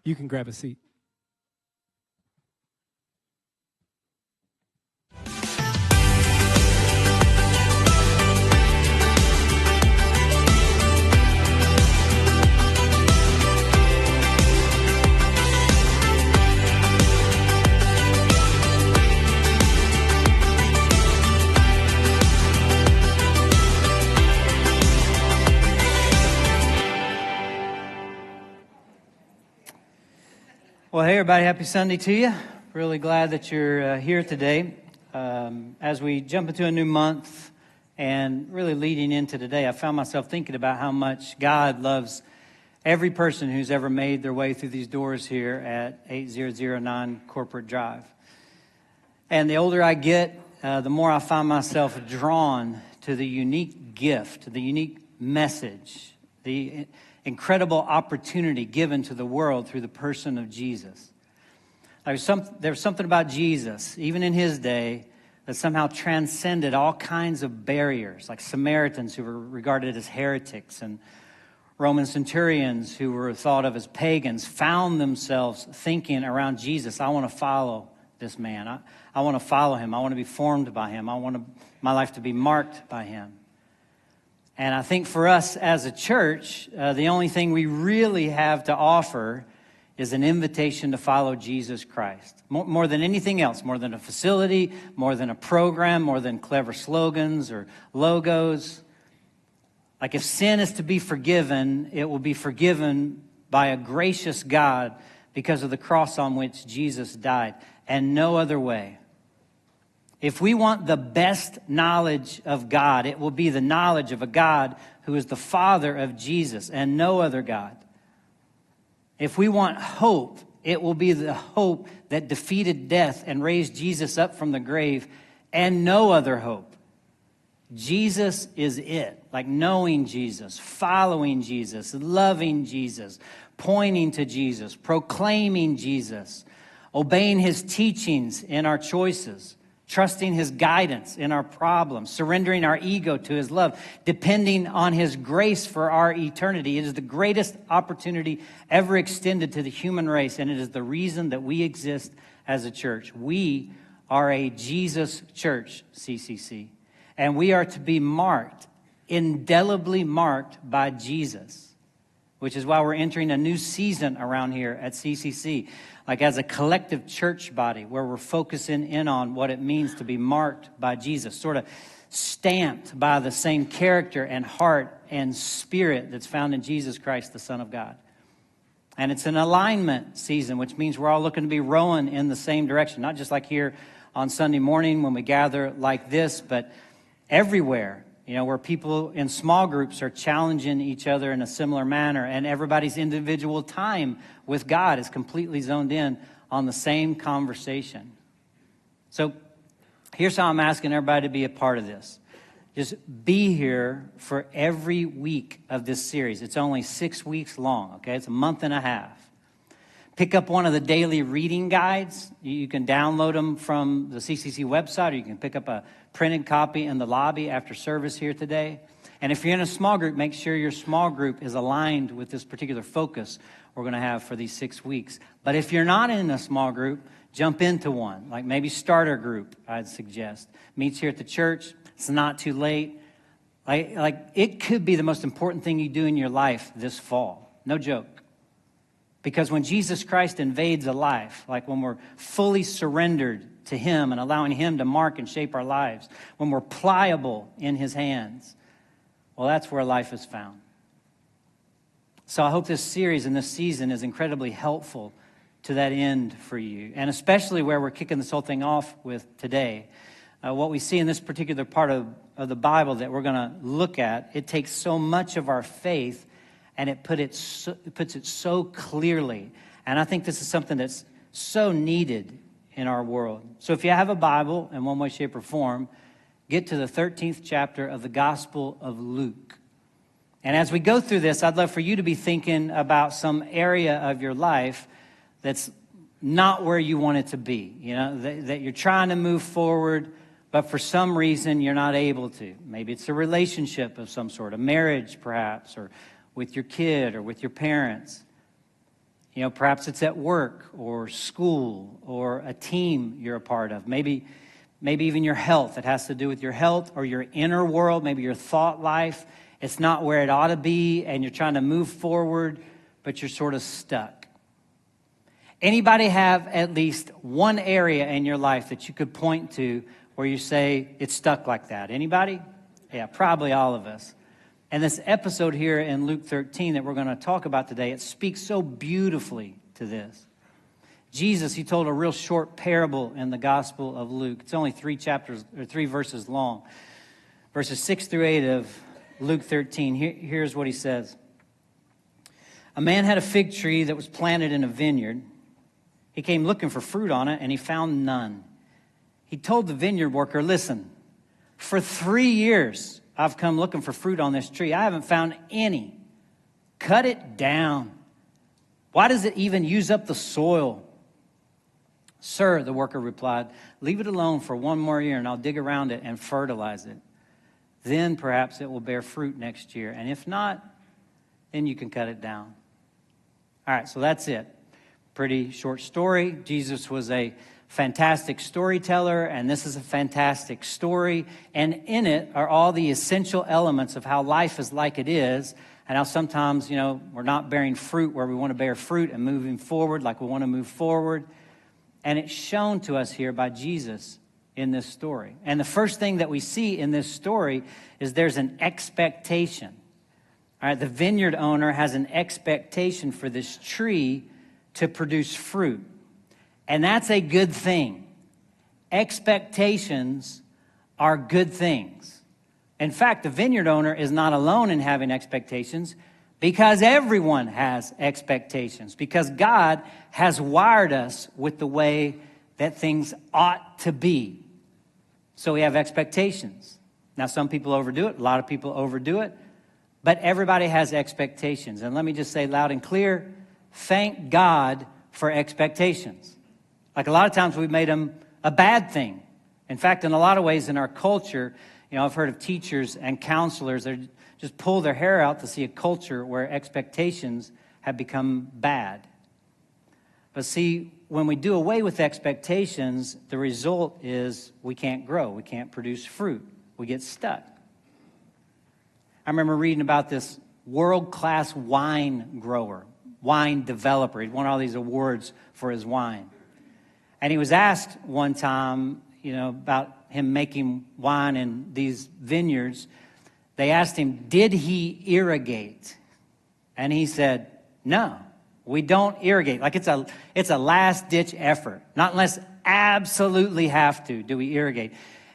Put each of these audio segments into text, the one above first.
You can grab a seat. Well, hey, everybody. Happy Sunday to you. Really glad that you're here today. As we jump into a new month and really leading into today, I found myself thinking about how much God loves every person who's ever made their way through these doors here at 8009 Corporate Drive. And the older I get, the more I find myself drawn to the unique gift, the unique message, the incredible opportunity given to the world through the person of Jesus. There's something about Jesus, even in his day, that somehow transcended all kinds of barriers, like Samaritans who were regarded as heretics and Roman centurions who were thought of as pagans found themselves thinking around Jesus, I want to follow this man. I want to follow him. I want to be formed by him. I want my life to be marked by him. And I think for us as a church, the only thing we really have to offer is an invitation to follow Jesus Christ. More than anything else, more than a facility, more than a program, more than clever slogans or logos. Like if sin is to be forgiven, it will be forgiven by a gracious God because of the cross on which Jesus died, and no other way. If we want the best knowledge of God, it will be the knowledge of a God who is the Father of Jesus and no other God. If we want hope, it will be the hope that defeated death and raised Jesus up from the grave and no other hope. Jesus is it, like knowing Jesus, following Jesus, loving Jesus, pointing to Jesus, proclaiming Jesus, obeying his teachings in our choices, trusting his guidance in our problems, surrendering our ego to his love, depending on his grace for our eternity. It is the greatest opportunity ever extended to the human race, and it is the reason that we exist as a church. We are a Jesus church, CCC, and we are to be marked, indelibly marked by Jesus, which is why we're entering a new season around here at CCC. Like as a collective church body where we're focusing in on what it means to be marked by Jesus, sort of stamped by the same character and heart and spirit that's found in Jesus Christ, the Son of God. And it's an alignment season, which means we're all looking to be rowing in the same direction, not just like here on Sunday morning when we gather like this, but everywhere. You know, where people in small groups are challenging each other in a similar manner, and everybody's individual time with God is completely zoned in on the same conversation. So here's how I'm asking everybody to be a part of this. Just be here for every week of this series. It's only 6 weeks long, okay? It's a month and a half. Pick up one of the daily reading guides. You can download them from the CCC website, or you can pick up a printed copy in the lobby after service here today. And if you're in a small group, make sure your small group is aligned with this particular focus we're going to have for these 6 weeks. But if you're not in a small group, jump into one, like maybe starter group, I'd suggest. Meets here at the church. It's not too late. Like it could be the most important thing you do in your life this fall. No joke. Because when Jesus Christ invades a life, like when we're fully surrendered to him and allowing him to mark and shape our lives, when we're pliable in his hands, well, that's where life is found. So I hope this series and this season is incredibly helpful to that end for you, and especially where we're kicking this whole thing off with today. What we see in this particular part of the Bible that we're going to look at, it takes so much of our faith and it puts it so clearly. And I think this is something that's so needed in our world. So if you have a Bible in one way, shape, or form, get to the 13th chapter of the Gospel of Luke. And as we go through this, I'd love for you to be thinking about some area of your life that's not where you want it to be. You know, that you're trying to move forward, but for some reason you're not able to. Maybe it's a relationship of some sort, a marriage perhaps, or with your kid or with your parents. You know, perhaps it's at work or school or a team you're a part of. Maybe even your health. It has to do with your health or your inner world, maybe your thought life. It's not where it ought to be, and you're trying to move forward, but you're sort of stuck. Anybody have at least one area in your life that you could point to where you say it's stuck like that? Anybody? Yeah, probably all of us. And this episode here in Luke 13 that we're going to talk about today, it speaks so beautifully to this. Jesus, he told a real short parable in the Gospel of Luke. It's only 3 verses long. Verses 6 through 8 of Luke 13. Here's what he says. A man had a fig tree that was planted in a vineyard. He came looking for fruit on it, and he found none. He told the vineyard worker, listen, for 3 years I've come looking for fruit on this tree. I haven't found any. Cut it down. Why does it even use up the soil? Sir, the worker replied, leave it alone for 1 more year, and I'll dig around it and fertilize it. Then perhaps it will bear fruit next year. And if not, then you can cut it down. All right, so that's it. Pretty short story. Jesus was a fantastic storyteller, and this is a fantastic story. And in it are all the essential elements of how life is like it is, and how sometimes, you know, we're not bearing fruit where we want to bear fruit and moving forward like we want to move forward. And it's shown to us here by Jesus in this story. And the first thing that we see in this story is there's an expectation. All right, the vineyard owner has an expectation for this tree to produce fruit. And that's a good thing. Expectations are good things. In fact, the vineyard owner is not alone in having expectations, because everyone has expectations, because God has wired us with the way that things ought to be. So we have expectations. Now, some people overdo it. A lot of people overdo it. But everybody has expectations. And let me just say loud and clear, thank God for expectations. Like a lot of times we've made them a bad thing. In fact, in a lot of ways in our culture, you know, I've heard of teachers and counselors that just pull their hair out to see a culture where expectations have become bad. But see, when we do away with expectations, the result is we can't grow. We can't produce fruit. We get stuck. I remember reading about this world-class wine grower, wine developer. He'd won all these awards for his wine. And he was asked one time, you know, about him making wine in these vineyards. They asked him, did he irrigate? And he said, no, we don't irrigate. Like it's a last-ditch effort. Not unless absolutely have to do we irrigate.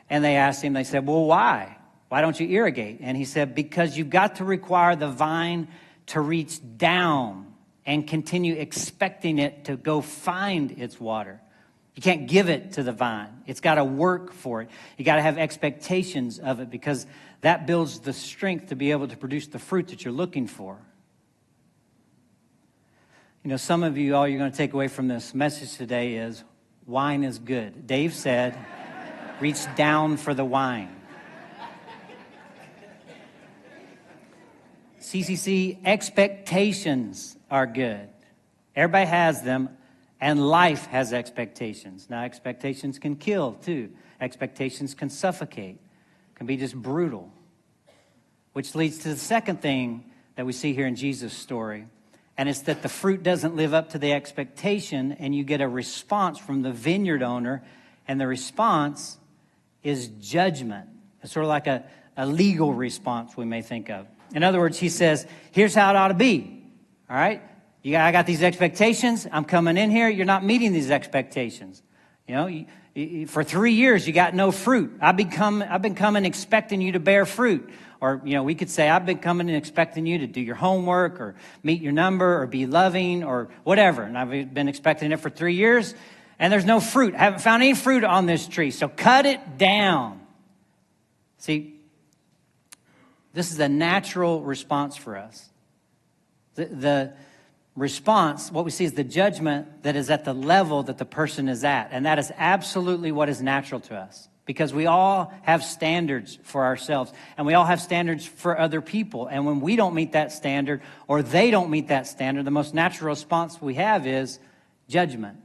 And they asked him, they said, well, why? Why don't you irrigate? And he said, because you've got to require the vine to reach down and continue expecting it to go find its water. You can't give it to the vine. It's got to work for it. You got to have expectations of it, because that builds the strength to be able to produce the fruit that you're looking for. You know, some of you, all you're going to take away from this message today is wine is good. Dave said, reach down for the wine. CCC, expectations are good. Everybody has them. And life has expectations. Now, expectations can kill, too. Expectations can suffocate, can be just brutal. Which leads to the second thing that we see here in Jesus' story. And it's that the fruit doesn't live up to the expectation, and you get a response from the vineyard owner. And the response is judgment. It's sort of like a legal response we may think of. In other words, he says, here's how it ought to be. All right? I got these expectations. I'm coming in here. You're not meeting these expectations. You know, for 3 years, you got no fruit. I've been coming expecting you to bear fruit. Or, you know, we could say, I've been coming and expecting you to do your homework or meet your number or be loving or whatever. And I've been expecting it for 3 years, and there's no fruit. I haven't found any fruit on this tree, so cut it down. See, this is a natural response for us. The response, what we see is the judgment that is at the level that the person is at. And that is absolutely what is natural to us. because we all have standards for ourselves, and we all have standards for other people. And when we don't meet that standard, or they don't meet that standard, the most natural response we have is judgment.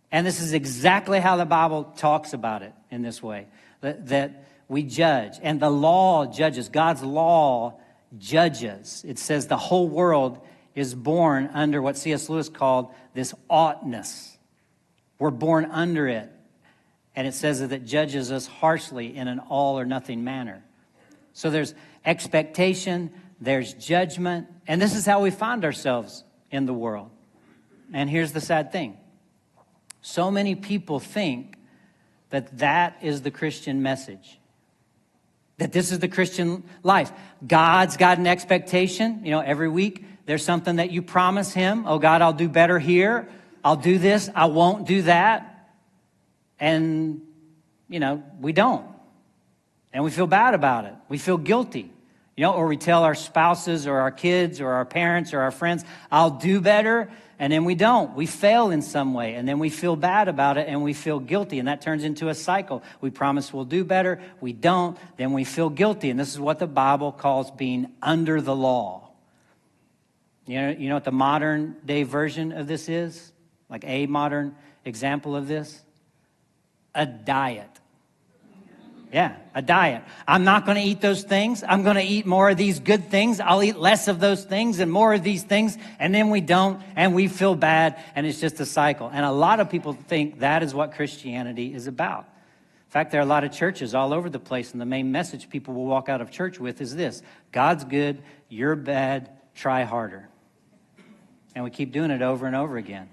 And this is exactly how the Bible talks about it in this way, that we judge. And the law judges. God's law judges. It says the whole world is born under what C.S. Lewis called this oughtness. We're born under it. And it says that it judges us harshly in an all or nothing manner. So there's expectation, there's judgment, and this is how we find ourselves in the world. And here's the sad thing. So many people think that that is the Christian message, that this is the Christian life. God's got an expectation. You know, every week there's something that you promise him. Oh, God, I'll do better here. I'll do this. I won't do that. And, you know, we don't. And we feel bad about it. We feel guilty. You know, or we tell our spouses or our kids or our parents or our friends, I'll do better. And then we don't. We fail in some way. And then we feel bad about it and we feel guilty. And that turns into a cycle. We promise we'll do better. We don't. Then we feel guilty. And this is what the Bible calls being under the law. You know what the modern day version of this is? Like a modern example of this? A diet. Yeah, a diet. I'm not going to eat those things. I'm going to eat more of these good things. I'll eat less of those things and more of these things. And then we don't, and we feel bad, and it's just a cycle. And a lot of people think that is what Christianity is about. In fact, there are a lot of churches all over the place, and the main message people will walk out of church with is this: God's good, you're bad, try harder. And we keep doing it over and over again.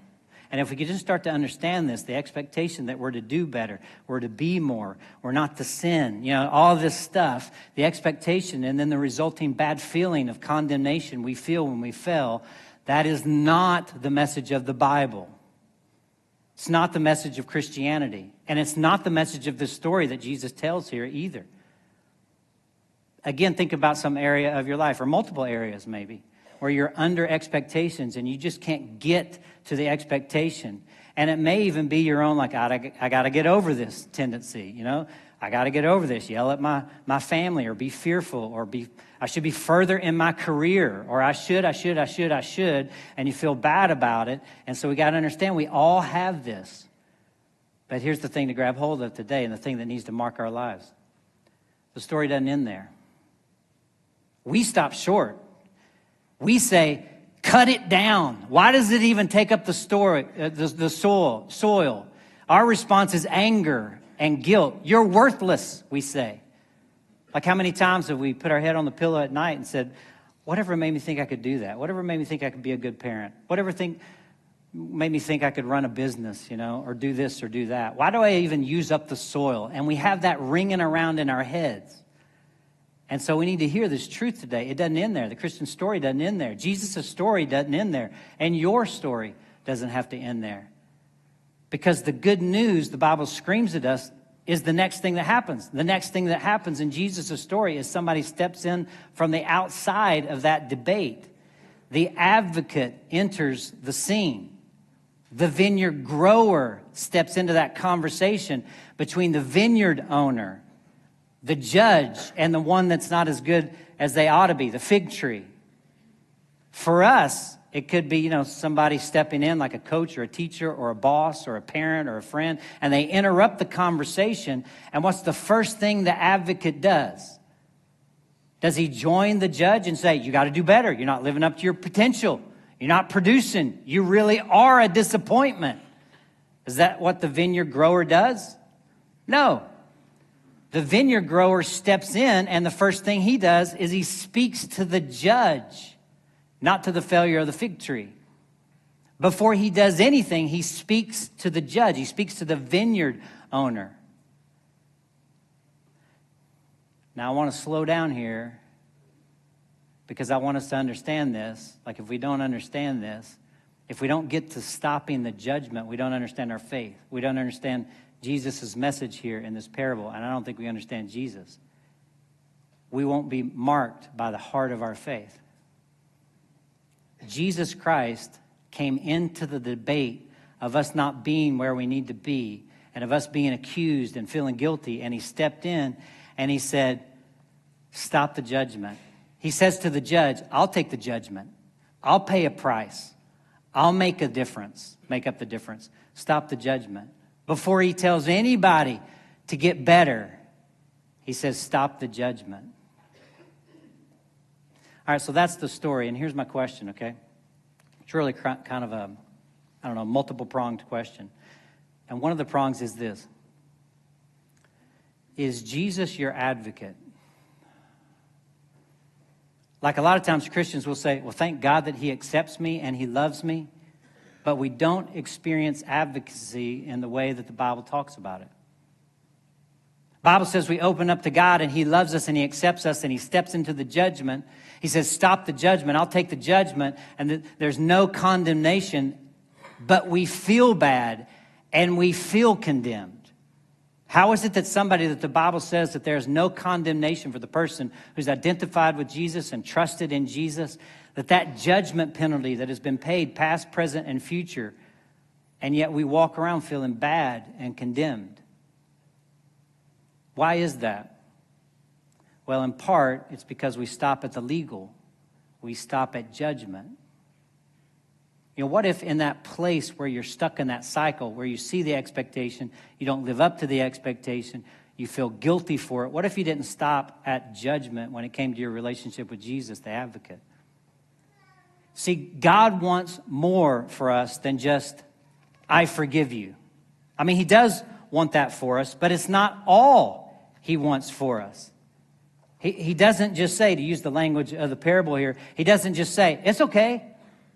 And if we could just start to understand this, the expectation that we're to do better, we're to be more, we're not to sin, you know, all this stuff, the expectation and then the resulting bad feeling of condemnation we feel when we fail, that is not the message of the Bible. It's not the message of Christianity. And it's not the message of the story that Jesus tells here either. Again, think about some area of your life, or multiple areas maybe, where you're under expectations and you just can't get to the expectation. And it may even be your own, like, I got to get over this tendency, you know. I got to get over this. Yell at my family, or be fearful, or I should be further in my career, or I should. And you feel bad about it. And so we got to understand we all have this. But here's the thing to grab hold of today, and the thing that needs to mark our lives. The story doesn't end there. We stop short. We say, cut it down. Why does it even take up the soil? Our response is anger and guilt. You're worthless, we say. Like, how many times have we put our head on the pillow at night and said, whatever made me think I could do that? Whatever made me think I could be a good parent? Whatever made me think I could run a business, you know, or do this or do that? Why do I even use up the soil? And we have that ringing around in our heads. And so we need to hear this truth today. It doesn't end there. The Christian story doesn't end there. Jesus' story doesn't end there. And your story doesn't have to end there. Because the good news, the Bible screams at us, is the next thing that happens. The next thing that happens in Jesus' story is somebody steps in from the outside of that debate. The advocate enters the scene. The vineyard grower steps into that conversation between the vineyard owner, the judge, and the one that's not as good as they ought to be, the fig tree. For us, it could be, you know, somebody stepping in like a coach or a teacher or a boss or a parent or a friend, and they interrupt the conversation. And what's the first thing the advocate does? Does he join the judge and say, you got to do better. You're not living up to your potential. You're not producing. You really are a disappointment. Is that what the vineyard grower does? No. The vineyard grower steps in, and the first thing he does is he speaks to the judge, not to the failure of the fig tree. Before he does anything, he speaks to the judge. He speaks to the vineyard owner. Now, I want to slow down here because I want us to understand this. Like, if we don't understand this, if we don't get to stopping the judgment, we don't understand our faith. We don't understand Jesus' message here in this parable, and I don't think we understand Jesus. We won't be marked by the heart of our faith. Jesus Christ came into the debate of us not being where we need to be and of us being accused and feeling guilty. And he stepped in and he said, stop the judgment. He says to the judge, I'll take the judgment. I'll pay a price. I'll make up the difference. Stop the judgment. Before he tells anybody to get better, he says, stop the judgment. All right, so that's the story. And here's my question, okay? It's really kind of a, multiple-pronged question. And one of the prongs is this. Is Jesus your advocate? Like a lot of times Christians will say, well, thank God that he accepts me and he loves me. But we don't experience advocacy in the way that the Bible talks about it. The Bible says we open up to God and he loves us and he accepts us and he steps into the judgment. He says, stop the judgment. I'll take the judgment. And there's no condemnation, but we feel bad and we feel condemned. How is it that somebody that the Bible says that there's no condemnation for the person who's identified with Jesus and trusted in Jesus, that judgment penalty that has been paid past, present, and future, and yet we walk around feeling bad and condemned? Why is that? Well, in part, it's because we stop at the legal. We stop at judgment. What if in that place where you're stuck in that cycle, where you see the expectation, you don't live up to the expectation, you feel guilty for it? What if you didn't stop at judgment when it came to your relationship with Jesus, the advocate? See, God wants more for us than just, I forgive you. I mean, he does want that for us, but it's not all he wants for us. He doesn't just say, to use the language of the parable here, he doesn't just say, it's okay.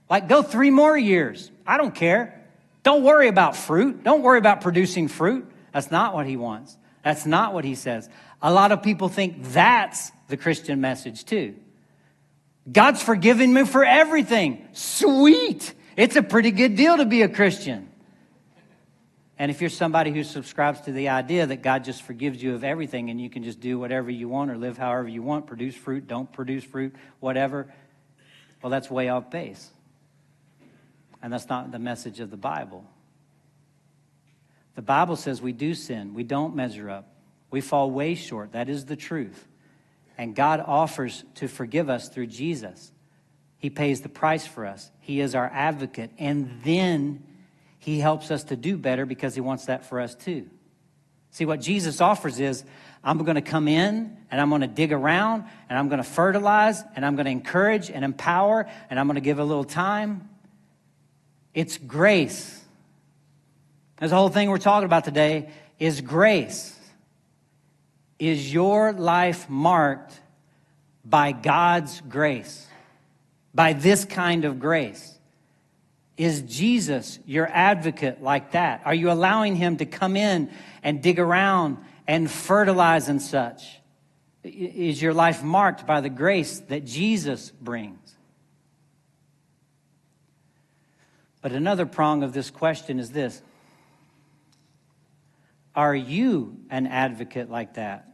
Like, go 3 more years. I don't care. Don't worry about fruit. Don't worry about producing fruit. That's not what he wants. That's not what he says. A lot of people think that's the Christian message too. God's forgiven me for everything. Sweet. It's a pretty good deal to be a Christian. And if you're somebody who subscribes to the idea that God just forgives you of everything and you can just do whatever you want or live however you want, produce fruit, don't produce fruit, whatever, well, that's way off base. And that's not the message of the Bible. The Bible says we do sin. We don't measure up. We fall way short. That is the truth. And God offers to forgive us through Jesus. He pays the price for us. He is our advocate. And then he helps us to do better because he wants that for us too. See, what Jesus offers is, I'm going to come in and I'm going to dig around and I'm going to fertilize and I'm going to encourage and empower and I'm going to give a little time. It's grace. That's the whole thing we're talking about today is grace. Is your life marked by God's grace? By this kind of grace? Is Jesus your advocate like that? Are you allowing him to come in and dig around and fertilize and such? Is your life marked by the grace that Jesus brings? But another prong of this question is this. Are you an advocate like that?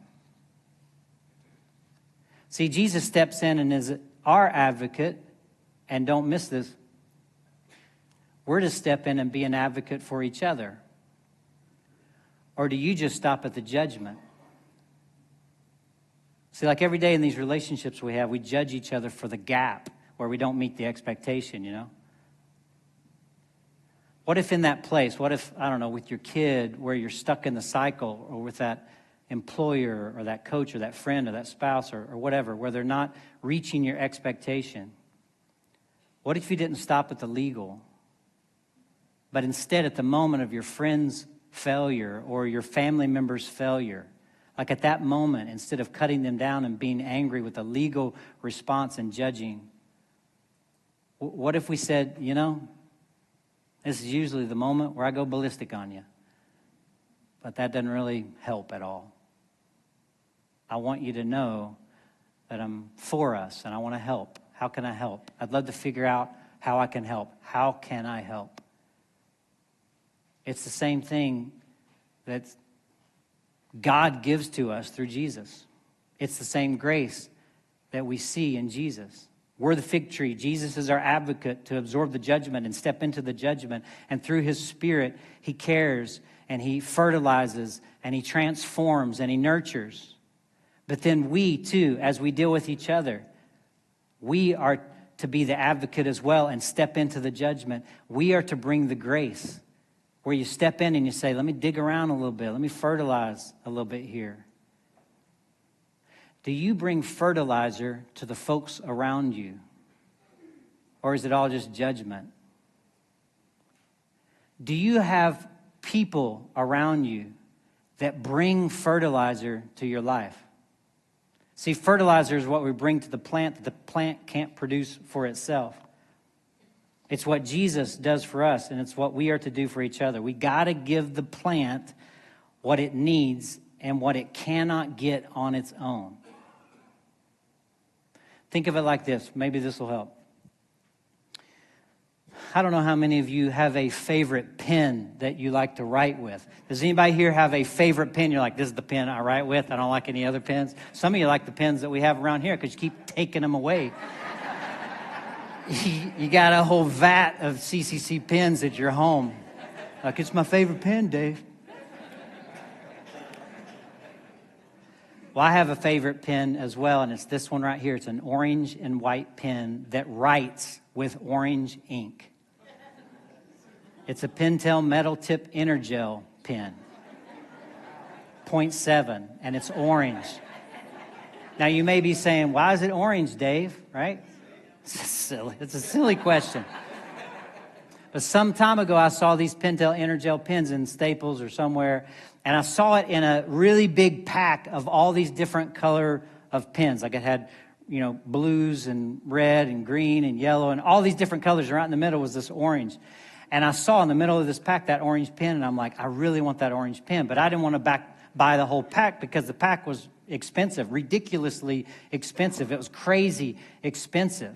See, Jesus steps in and is our advocate, and don't miss this. We're to step in and be an advocate for each other. Or do you just stop at the judgment? See, like every day in these relationships we have, we judge each other for the gap where we don't meet the expectation, What if in that place, with your kid where you're stuck in the cycle, or with that employer or that coach or that friend or that spouse or whatever, where they're not reaching your expectation? What if you didn't stop at the legal, but instead at the moment of your friend's failure or your family member's failure, like at that moment, instead of cutting them down and being angry with a legal response and judging, what if we said, this is usually the moment where I go ballistic on you. But that doesn't really help at all. I want you to know that I'm for us and I want to help. How can I help? I'd love to figure out how I can help. How can I help? It's the same thing that God gives to us through Jesus. It's the same grace that we see in Jesus. We're the fig tree. Jesus is our advocate to absorb the judgment and step into the judgment. And through his Spirit, he cares and he fertilizes and he transforms and he nurtures. But then we too, as we deal with each other, we are to be the advocate as well and step into the judgment. We are to bring the grace where you step in and you say, let me dig around a little bit. Let me fertilize a little bit here. Do you bring fertilizer to the folks around you? Or is it all just judgment? Do you have people around you that bring fertilizer to your life? See, fertilizer is what we bring to the plant that the plant can't produce for itself. It's what Jesus does for us, and it's what we are to do for each other. We got to give the plant what it needs and what it cannot get on its own. Think of it like this. Maybe this will help. I don't know how many of you have a favorite pen that you like to write with. Does anybody here have a favorite pen? You're like, this is the pen I write with. I don't like any other pens. Some of you like the pens that we have around here because you keep taking them away. You got a whole vat of CCC pens at your home. Like, it's my favorite pen, Dave. Well, I have a favorite pen as well, and it's this one right here. It's an orange and white pen that writes with orange ink. It's a Pentel metal tip Energel pen. 0.7, and it's orange. Now, you may be saying, why is it orange, Dave? Right? It's a silly question. But some time ago, I saw these Pentel Energel pens in Staples or somewhere, and I saw it in a really big pack of all these different color of pens. Like it had, blues and red and green and yellow and all these different colors. Right in the middle was this orange. And I saw in the middle of this pack that orange pen, and I'm like, I really want that orange pen. But I didn't want to buy the whole pack because the pack was expensive, ridiculously expensive. It was crazy expensive.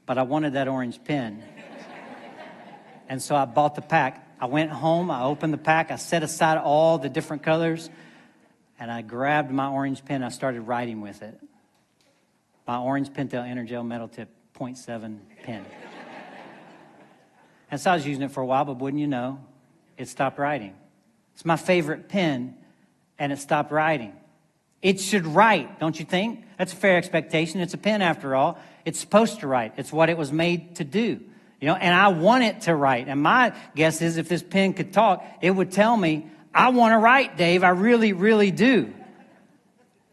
But I wanted that orange pen. And so I bought the pack. I went home, I opened the pack, I set aside all the different colors, and I grabbed my orange pen, I started writing with it. My orange Pentel Energel metal tip 0.7 pen. And so I was using it for a while, but wouldn't you know, it stopped writing. It's my favorite pen, and it stopped writing. It should write, don't you think? That's a fair expectation. It's a pen after all. It's supposed to write. It's what it was made to do. And I want it to write. And my guess is if this pen could talk, it would tell me, I want to write, Dave. I really, really do.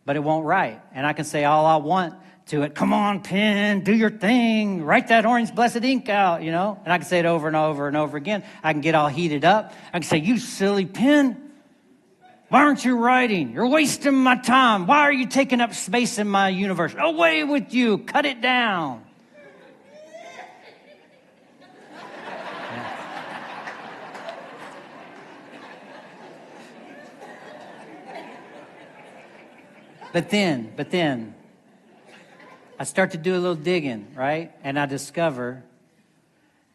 But it won't write. And I can say all I want to it. Come on, pen, do your thing. Write that orange blessed ink out, And I can say it over and over and over again. I can get all heated up. I can say, you silly pen. Why aren't you writing? You're wasting my time. Why are you taking up space in my universe? Away with you. Cut it down. But then, I start to do a little digging, right? And I discover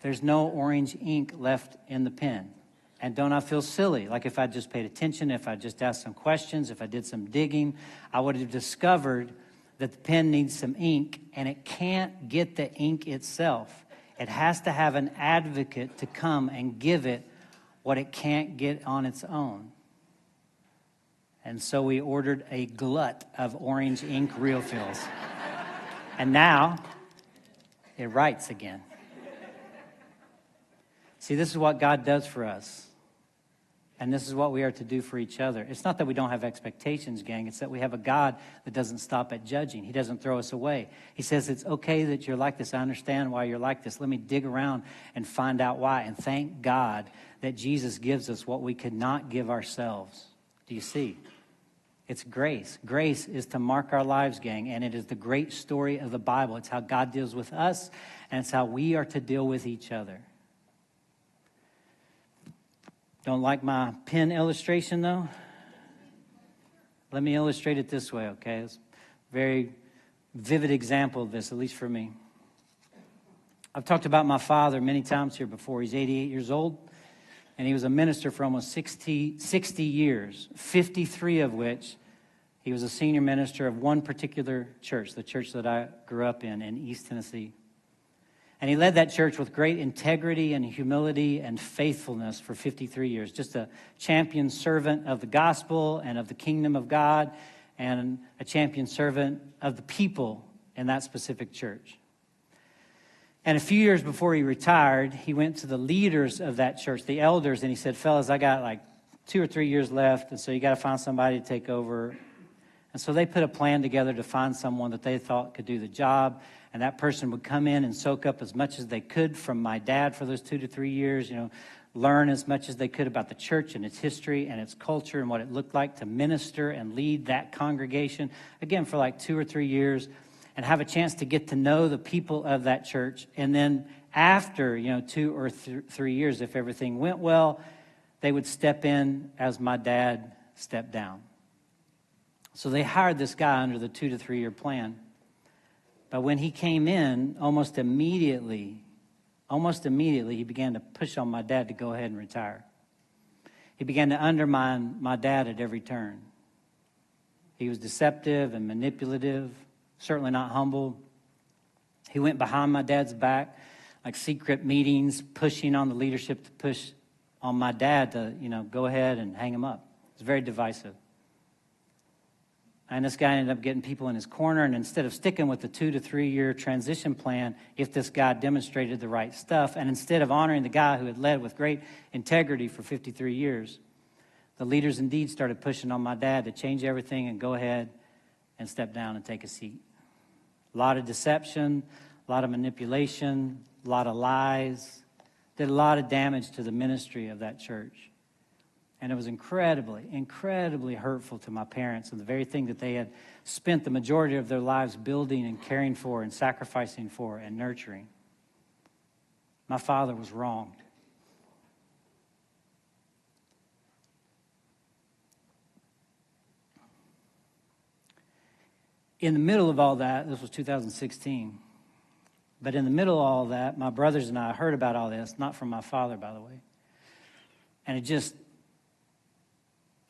there's no orange ink left in the pen. And don't I feel silly? Like if I just paid attention, if I just asked some questions, if I did some digging, I would have discovered that the pen needs some ink, and it can't get the ink itself. It has to have an advocate to come and give it what it can't get on its own. And so we ordered a glut of orange ink refills. And now it writes again. See, this is what God does for us. And this is what we are to do for each other. It's not that we don't have expectations, gang. It's that we have a God that doesn't stop at judging. He doesn't throw us away. He says, it's okay that you're like this. I understand why you're like this. Let me dig around and find out why. And thank God that Jesus gives us what we could not give ourselves. Do you see? It's grace. Grace is to mark our lives, gang, and it is the great story of the Bible. It's how God deals with us, and it's how we are to deal with each other. Don't like my pen illustration, though? Let me illustrate it this way, okay? It's a very vivid example of this, at least for me. I've talked about my father many times here before. He's 88 years old. And he was a minister for almost 60 years, 53 of which he was a senior minister of one particular church, the church that I grew up in East Tennessee. And he led that church with great integrity and humility and faithfulness for 53 years. Just a champion servant of the gospel and of the kingdom of God, and a champion servant of the people in that specific church. And a few years before he retired, he went to the leaders of that church, the elders, and he said, fellas, I got like 2 or 3 years left, and so you got to find somebody to take over. And so they put a plan together to find someone that they thought could do the job, and that person would come in and soak up as much as they could from my dad for those 2 to 3 years, learn as much as they could about the church and its history and its culture and what it looked like to minister and lead that congregation, again, for like 2 or 3 years, and have a chance to get to know the people of that church. And then after, 2 or 3 years, if everything went well, they would step in as my dad stepped down. So they hired this guy under the 2 to 3 year plan. But when he came in, almost immediately, he began to push on my dad to go ahead and retire. He began to undermine my dad at every turn. He was deceptive and manipulative, certainly not humble. He went behind my dad's back, like secret meetings, pushing on the leadership to push on my dad to, go ahead and hang him up. It was very divisive. And this guy ended up getting people in his corner, and instead of sticking with the 2 to 3 year transition plan, if this guy demonstrated the right stuff, and instead of honoring the guy who had led with great integrity for 53 years, the leaders indeed started pushing on my dad to change everything and go ahead and step down and take a seat. A lot of deception, a lot of manipulation, a lot of lies, did a lot of damage to the ministry of that church. And it was incredibly, incredibly hurtful to my parents and the very thing that they had spent the majority of their lives building and caring for and sacrificing for and nurturing. My father was wronged. In the middle of all that, this was 2016, but in the middle of all that, my brothers and I heard about all this, not from my father, by the way, and it just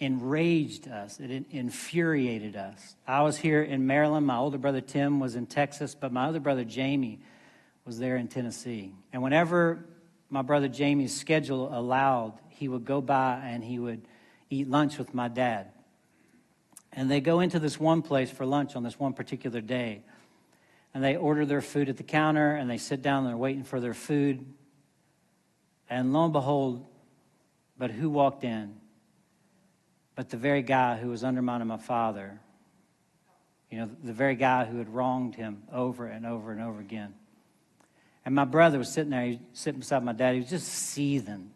enraged us. It infuriated us. I was here in Maryland. My older brother Tim was in Texas, but my other brother Jamie was there in Tennessee. And whenever my brother Jamie's schedule allowed, he would go by and he would eat lunch with my dad. And they go into this one place for lunch on this one particular day. And they order their food at the counter, and they sit down and they're waiting for their food. And lo and behold, but who walked in? But the very guy who was undermining my father, the very guy who had wronged him over and over and over again. And my brother was sitting there, sitting beside my dad. He was just seething,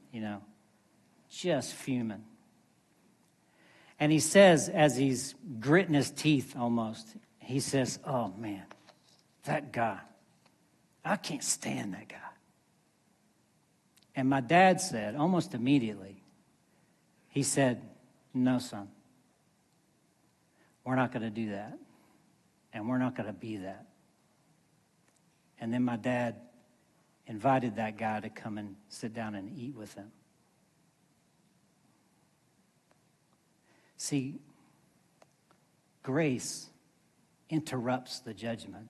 just fuming. And he says, as he's gritting his teeth almost, he says, oh man, that guy, I can't stand that guy. And my dad said, almost immediately, he said, no, son, we're not going to do that. And we're not going to be that. And then my dad invited that guy to come and sit down and eat with him. See, grace interrupts the judgment.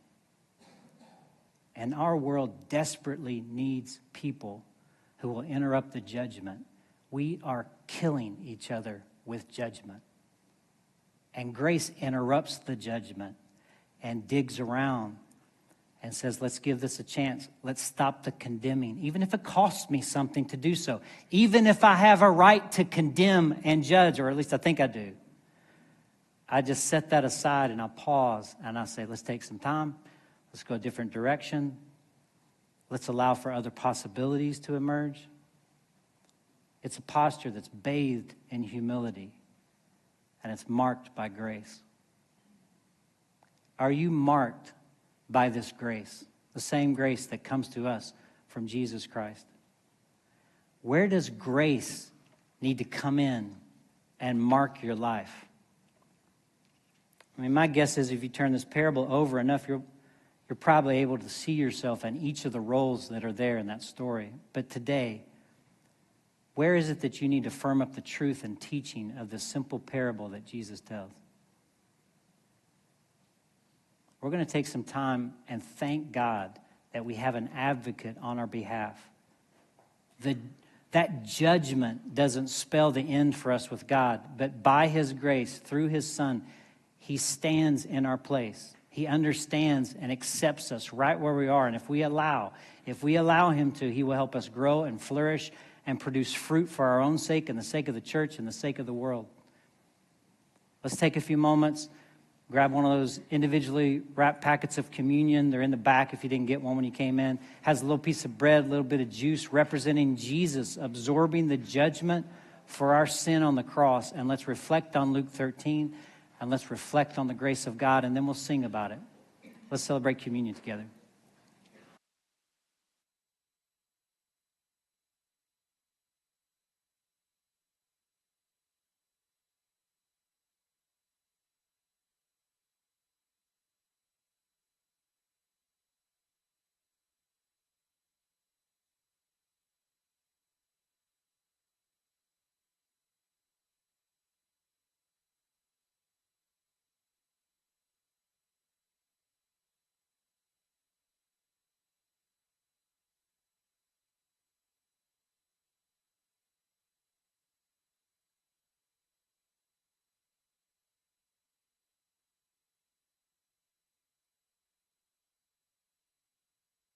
And our world desperately needs people who will interrupt the judgment. We are killing each other with judgment. And grace interrupts the judgment and digs around and says, let's give this a chance. Let's stop the condemning, even if it costs me something to do so. Even if I have a right to condemn and judge, or at least I think I do. I just set that aside and I pause and I say, let's take some time. Let's go a different direction. Let's allow for other possibilities to emerge. It's a posture that's bathed in humility, and it's marked by grace. Are you marked by this grace, the same grace that comes to us from Jesus Christ? Where does grace need to come in and mark your life? I mean, my guess is if you turn this parable over enough, you're probably able to see yourself in each of the roles that are there in that story. But today, where is it that you need to firm up the truth and teaching of this simple parable that Jesus tells? We're going to take some time and thank God that we have an advocate on our behalf. That judgment doesn't spell the end for us with God, but by his grace, through his Son, he stands in our place. He understands and accepts us right where we are. And if we allow him to, he will help us grow and flourish and produce fruit for our own sake and the sake of the church and the sake of the world. Let's take a few moments. Grab one of those individually wrapped packets of communion. They're in the back if you didn't get one when you came in. Has a little piece of bread, a little bit of juice representing Jesus absorbing the judgment for our sin on the cross. And let's reflect on Luke 13, and let's reflect on the grace of God, and then we'll sing about it. Let's celebrate communion together.